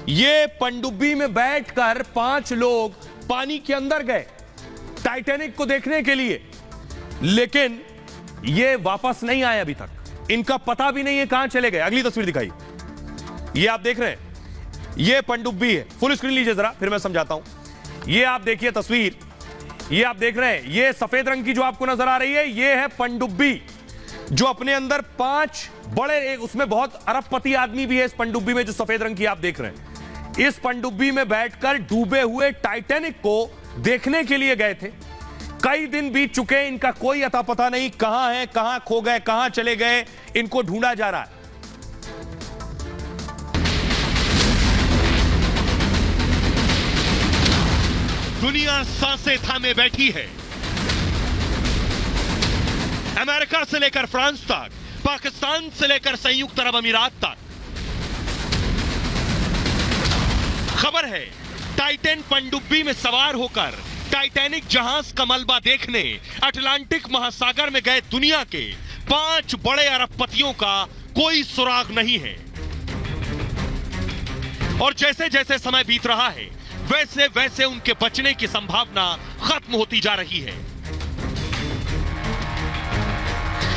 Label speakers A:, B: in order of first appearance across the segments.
A: ये पनडुब्बी में बैठकर 5 लोग पानी के अंदर गए टाइटैनिक को देखने के लिए, लेकिन ये वापस नहीं आए अभी तक। इनका पता भी नहीं है कहां चले गए। अगली तस्वीर दिखाई, ये आप देख रहे हैं, ये पनडुब्बी है। फुल स्क्रीन लीजिए जरा, फिर मैं समझाता हूं। ये आप देखिए तस्वीर, ये आप देख रहे हैं, ये सफेद रंग की जो आपको नजर आ रही है, ये है पनडुब्बी जो अपने अंदर 5 बड़े, उसमें बहुत अरबपति आदमी भी है इस पनडुब्बी में जो सफेद रंग की आप देख रहे हैं। इस पनडुब्बी में बैठकर डूबे हुए टाइटैनिक को देखने के लिए गए थे। कई दिन बीत चुके, इनका कोई अता पता नहीं, कहां है, कहां खो गए, कहां चले गए, इनको ढूंढा जा रहा है।
B: दुनिया सांसें थामे बैठी है। अमेरिका से लेकर फ्रांस तक, पाकिस्तान से लेकर संयुक्त अरब अमीरात तक। खबर है, टाइटैन पनडुब्बी में सवार होकर टाइटैनिक जहाज का मलबा देखने अटलांटिक महासागर में गए दुनिया के 5 बड़े अरबपतियों का कोई सुराग नहीं है। और जैसे जैसे समय बीत रहा है, वैसे वैसे उनके बचने की संभावना खत्म होती जा रही है।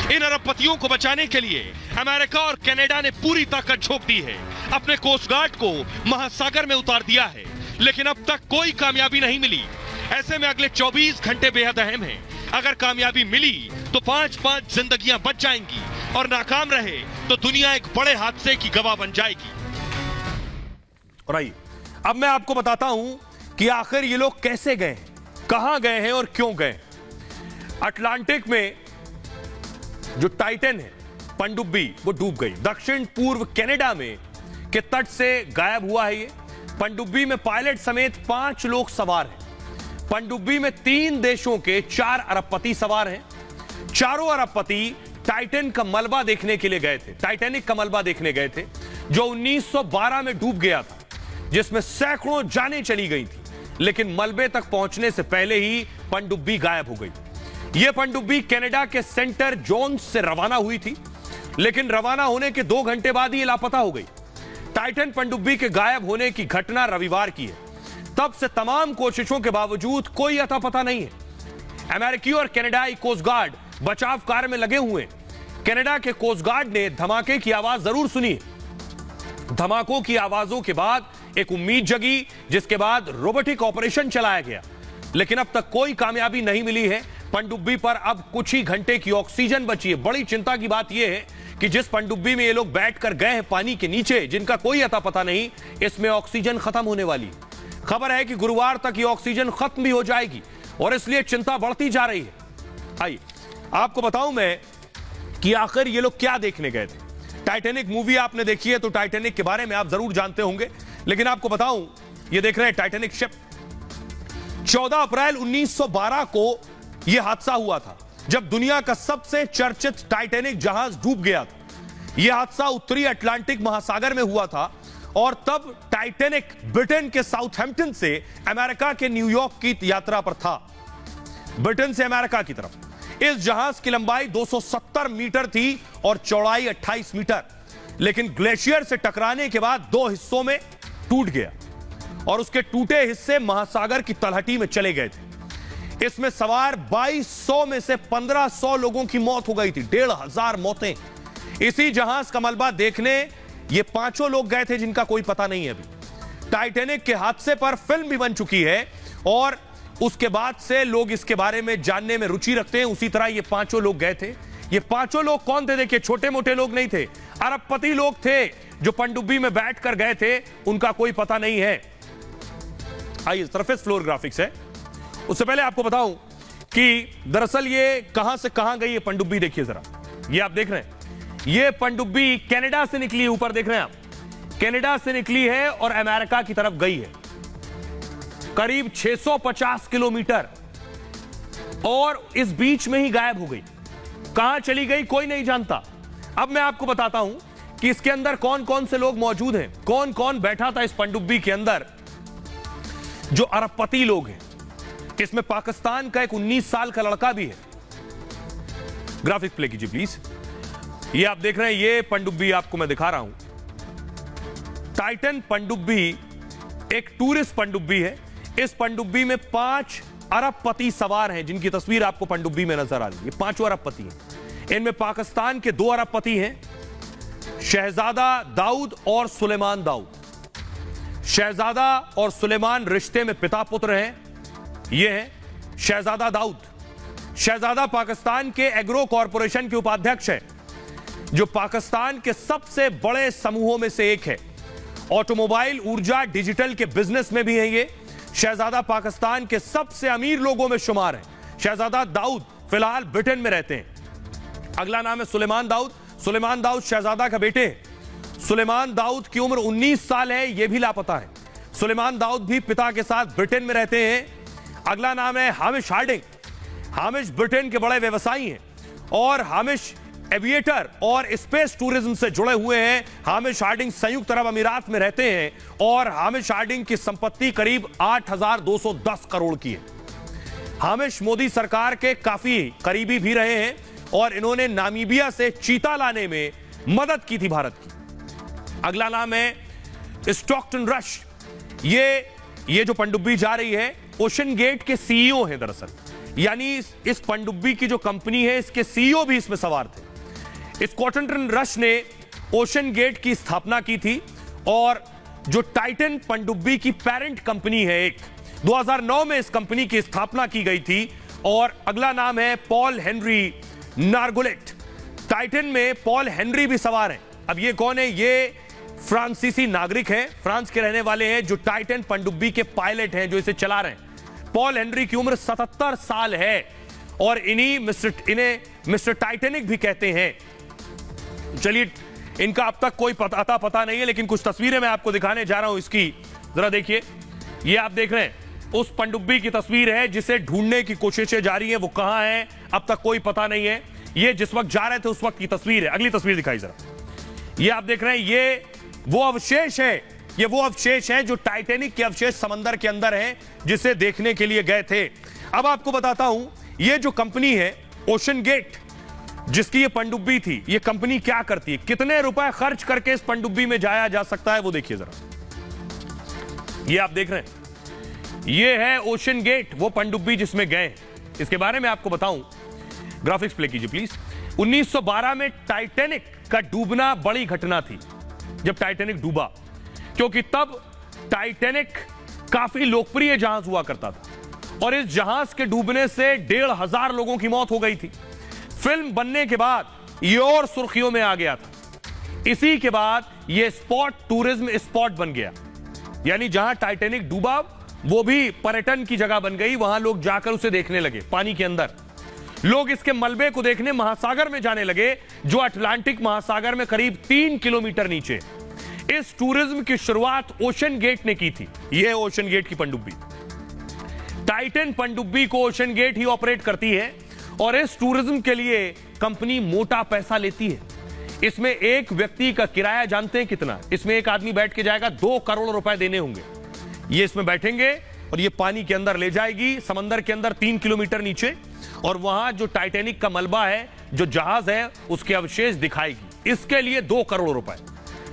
B: इन अरबपतियों को बचाने के लिए अमेरिका और कनाडा ने पूरी ताकत झोंक दी है, अपने कोस्ट गार्ड को महासागर में उतार दिया है, लेकिन अब तक कोई कामयाबी नहीं मिली। ऐसे में अगले 24 घंटे बेहद अहम हैं। अगर कामयाबी मिली तो 5-5 जिंदगियां बच जाएंगी, और नाकाम रहे तो दुनिया एक बड़े हादसे की गवाह बन जाएगी।
A: और आइए अब मैं आपको बताता हूं कि आखिर ये लोग कैसे गए, कहां गए हैं और क्यों गए। अटलांटिक में जो टाइटन है पनडुब्बी, वो डूब गई। दक्षिण पूर्व कनाडा में के तट से गायब हुआ है ये। पनडुब्बी में पायलट समेत 5 लोग सवार हैं। पनडुब्बी में 3 देशों के 4 अरबपति सवार हैं। चारों अरबपति टाइटन का मलबा देखने के लिए गए थे, टाइटैनिक का मलबा देखने गए थे जो 1912 में डूब गया था, जिसमें सैकड़ों जानें चली गई थी, लेकिन मलबे तक पहुंचने से पहले ही पनडुब्बी गायब हो गई। यह पनडुब्बी कनाडा के सेंटर जोन्स से रवाना हुई थी, लेकिन रवाना होने के 2 घंटे बाद ही लापता हो गई। टाइटन पनडुब्बी के गायब होने की घटना रविवार की है। तब से तमाम कोशिशों के बावजूद कोई अता पता नहीं है। अमेरिकी और कनाडाई कोस्ट गार्ड बचाव कार्य में लगे हुए हैं। कनाडा के कोस्ट गार्ड ने धमाके की आवाज जरूर सुनी है। धमाकों की आवाजों के बाद एक उम्मीद जगी, जिसके बाद रोबोटिक ऑपरेशन चलाया गया, लेकिन अब तक कोई कामयाबी नहीं मिली है। पनडुब्बी पर अब कुछ ही घंटे की ऑक्सीजन बची है। बड़ी चिंता की बात यह है कि जिस पनडुब्बी में ये लोग बैठकर गए हैं पानी के नीचे, जिनका कोई अता पता नहीं, इसमें ऑक्सीजन खत्म होने वाली है। खबर है कि गुरुवार तक ये ऑक्सीजन खत्म भी हो जाएगी, और इसलिए चिंता बढ़ती जा रही है। आइए आपको बताऊं मैं कि आखिर ये लोग क्या देखने गए थे। टाइटैनिक मूवी आपने देखी है तो टाइटैनिक के बारे में आप जरूर जानते होंगे, लेकिन आपको बताऊं, ये देख रहे हैं टाइटैनिक शिप। 14 अप्रैल 1912 को यह हादसा हुआ था, जब दुनिया का सबसे चर्चित टाइटैनिक जहाज डूब गया था। यह हादसा उत्तरी अटलांटिक महासागर में हुआ था, और तब टाइटैनिक ब्रिटेन के साउथहैम्पटन से अमेरिका के न्यूयॉर्क की यात्रा पर था, ब्रिटेन से अमेरिका की तरफ। इस जहाज की लंबाई 270 मीटर थी और चौड़ाई 28 मीटर, लेकिन ग्लेशियर से टकराने के बाद 2 हिस्सों में टूट गया, और उसके टूटे हिस्से महासागर की तलहटी में चले गए थे। इसमें सवार 2200 में से 1500 लोगों की मौत हो गई थी, 1500 मौतें। इसी जहाज का मलबा देखने ये 5 लोग गए थे, जिनका कोई पता नहीं है अभी। टाइटैनिक के हादसे पर फिल्म भी बन चुकी है, और उसके बाद से लोग इसके बारे में जानने में रुचि रखते हैं। उसी तरह ये 5 लोग गए थे। ये 5 लोग कौन थे? देखिए, छोटे मोटे लोग नहीं थे, अरबपति लोग थे जो पनडुब्बी में बैठकर गए थे, उनका कोई पता नहीं है। आइए, सरफेस फ्लोर ग्राफिक्स है। उससे पहले आपको बताऊं कि दरअसल ये कहां से कहां गई है पनडुब्बी। देखिए जरा, ये आप देख रहे हैं, ये पनडुब्बी कनाडा से निकली है। ऊपर देख रहे हैं आप, कनाडा से निकली है और अमेरिका की तरफ गई है, करीब 650 किलोमीटर, और इस बीच में ही गायब हो गई। कहां चली गई कोई नहीं जानता। अब मैं आपको बताता हूं कि इसके अंदर कौन कौन से लोग मौजूद हैं, कौन कौन बैठा था इस पनडुब्बी के अंदर जो अरबपति लोग हैं। इसमें पाकिस्तान का एक 19 साल का लड़का भी है। ग्राफिक प्ले कीजिए प्लीज। ये आप देख रहे हैं, ये पनडुब्बी आपको मैं दिखा रहा हूं। टाइटन पनडुब्बी एक टूरिस्ट पनडुब्बी है। इस पनडुब्बी में 5 अरबपति सवार हैं, जिनकी तस्वीर आपको पनडुब्बी में नजर आ रही है। ये 5 अरबपति हैं। इनमें पाकिस्तान के 2 अरबपति हैं, शहजादा दाऊद और सुलेमान दाऊद। शहजादा और सुलेमान रिश्ते में पिता पुत्र हैं। यह है शहजादा दाऊद। शहजादा पाकिस्तान के एग्रो कॉरपोरेशन के उपाध्यक्ष हैं, जो पाकिस्तान के सबसे बड़े समूहों में से एक है। ऑटोमोबाइल, ऊर्जा, डिजिटल के बिजनेस में भी हैं ये। शहजादा पाकिस्तान के सबसे अमीर लोगों में शुमार है। शहजादा दाऊद फिलहाल ब्रिटेन में रहते हैं। अगला नाम है सुलेमान दाऊद। सुलेमान दाऊद शहजादा का बेटे हैं। सुलेमान दाऊद की उम्र 19 साल है, यह भी लापता है। सुलेमान दाऊद भी पिता के साथ ब्रिटेन में रहते हैं। अगला नाम है हामिश हार्डिंग। हामिश ब्रिटेन के बड़े व्यवसायी हैं और हामिश एविएटर और स्पेस टूरिज्म से जुड़े हुए हैं। हामिश हार्डिंग संयुक्त अरब अमीरात में रहते हैं और हामिश हार्डिंग की संपत्ति करीब 8,210 करोड़ की है। हामिश मोदी सरकार के काफी करीबी भी रहे हैं और इन्होंने नामीबिया से चीता लाने में मदद की थी भारत की। अगला नाम है स्टॉकटन रश। ये जो पनडुब्बी जा रही है, ओशन गेट के सीईओ हैं दरअसल। यानी इस पनडुब्बी की जो कंपनी है, इसके सीईओ भी इसमें सवार थे। स्टॉकटन रश ने ओशन गेट की स्थापना की थी और जो टाइटन पनडुब्बी की पेरेंट कंपनी है एक, 2009 में इस कंपनी की स्थापना की गई थी। और अगला नाम है पॉल हेनरी नार्गोलेट। टाइटन में पॉल हेनरी भी सवार हैं। अब ये कौन है? ये फ्रांसीसी नागरिक हैं, फ्रांस के रहने वाले हैं, जो टाइटन पनडुब्बी के पायलट हैं, जो इसे चला रहे हैं। पॉल हेनरी की उम्र 77 साल है और इन्हें मिस्टर टाइटैनिक भी कहते हैं। चलिए, इनका अब तक कोई पता नहीं है, लेकिन कुछ तस्वीरें मैं आपको दिखाने जा रहा हूं। इसकी जरा देखिए। ये आप देख रहे हैं उस पनडुब्बी की तस्वीर है जिसे ढूंढने की कोशिशें जारी हैं। वो कहां है अब तक कोई पता नहीं है। ये जिस वक्त जा रहे थे उस वक्त की तस्वीर है। अगली तस्वीर दिखाई जरा। ये आप देख रहे हैं, ये वो अवशेष है। ये वो अवशेष हैं जो टाइटैनिक के अवशेष समंदर के अंदर हैं, जिसे देखने के लिए गए थे। अब आपको बताता हूं, ये जो कंपनी है ओशन गेट, जिसकी ये पनडुब्बी थी, ये कंपनी क्या करती है, कितने रुपए खर्च करके इस पनडुब्बी में जाया जा सकता है, वो देखिए जरा। ये आप देख रहे हैं, ये है ओशन गेट, वो पनडुब्बी जिसमें गए। इसके बारे में आपको बताऊं, ग्राफिक्स प्ले कीजिए प्लीज। 1912 में टाइटैनिक का डूबना बड़ी घटना थी, जब टाइटैनिक डूबा, क्योंकि तब टाइटैनिक काफी लोकप्रिय जहाज हुआ करता था और इस जहाज के डूबने से 1,500 लोगों की मौत हो गई थी। फिल्म बनने के बाद ये और सुर्खियों में आ गया था। इसी के बाद ये स्पॉट टूरिज्म स्पॉट बन गया, यानी जहां टाइटैनिक डूबा वो भी पर्यटन की जगह बन गई। वहां लोग जाकर उसे देखने लगे पानी के अंदर। लोग इसके मलबे को देखने महासागर में जाने लगे, जो अटलांटिक महासागर में करीब 3 किलोमीटर नीचे। इस टूरिज्म की शुरुआत ओशन गेट ने की थी। यह ओशन गेट की पनडुब्बी। टाइटन पनडुब्बी को ओशन गेट ही ऑपरेट करती है और इस टूरिज्म के लिए कंपनी मोटा पैसा लेती है। इसमें एक व्यक्ति का किराया जानते हैं कितना? इसमें एक आदमी बैठ के जाएगा, 2 करोड़ रुपए देने होंगे। ये इसमें बैठेंगे और ये पानी के अंदर ले जाएगी, समंदर के अंदर 3 किलोमीटर नीचे, और वहां जो टाइटैनिक का मलबा है, जो जहाज है, उसके अवशेष दिखाएगी। इसके लिए 2 करोड़ रुपए।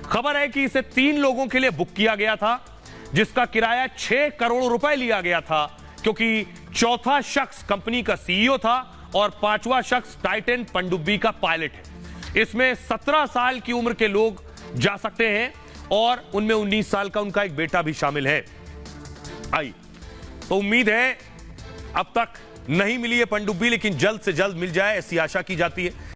A: खबर है कि इसे 3 लोगों के लिए बुक किया गया था, जिसका किराया 6 करोड़ रुपए लिया गया था, क्योंकि चौथा शख्स कंपनी का सीईओ था और 5वां शख्स टाइटन पनडुब्बी का पायलट है। इसमें 17 साल की उम्र के लोग जा सकते हैं और उनमें 19 साल का उनका एक बेटा भी शामिल है। आई तो उम्मीद है अब तक नहीं मिली है पनडुब्बी, लेकिन जल्द से जल्द मिल जाए, ऐसी आशा की जाती है।